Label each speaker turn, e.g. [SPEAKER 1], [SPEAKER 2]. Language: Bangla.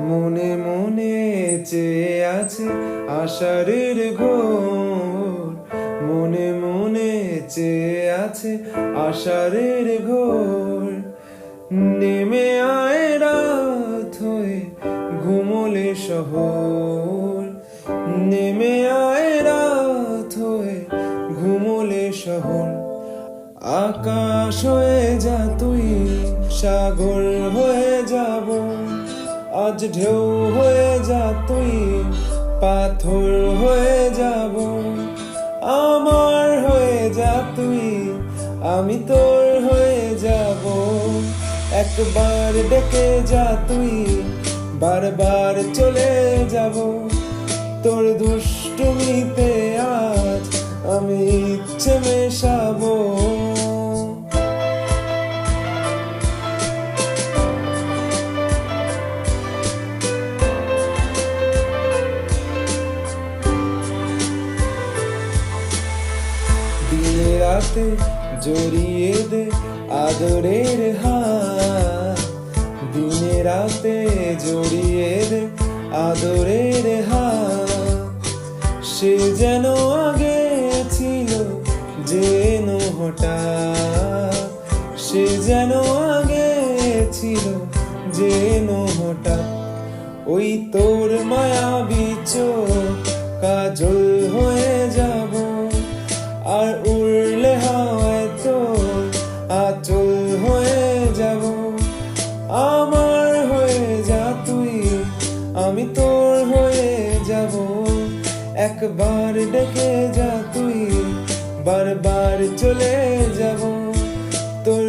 [SPEAKER 1] মনে মনে চেয়ে আছে আষাঢ়ের ঘোর, মনে মনে চেয়ে আছে আষাঢ়ের ঘোর। নেমে আয় রাত হয়ে ঘুমোলে শহর, নেমে আয় রাত হয়ে ঘুমোলে শহর। আকাশ হয়ে যা তুই, সাগর হয়ে যাব, আজ ঢেউ হয়ে যা তুই, পাথর হয়ে যাব। আমার হয়ে যা তুই, আমি তোর হয়ে যাব। একবার ডেকে যা তুই, বারবার চলে যাব। তোর দুষ্টুমিতে আজ আমি ইচ্ছে মেশাবো। দিনে রাতে জড়িয়ে দে আদরের হাত, দিনে রাতে জড়িয়ে দে আদরের হাত। সে যেন আগে ছিল যেন হঠাৎ, সে যেন আগে ছিল যেন হঠাৎ। ওই তোর মায়াবী চোখ কাজল হয়ে যাব, আর উড়লে হাওয়ায় তোর আঁচল হয়ে যাব। আমার হয়ে যা তুই, আমি তোর হয়ে যাব। একবার ডেকে যা তুই, বারবার চলে যাব। তোর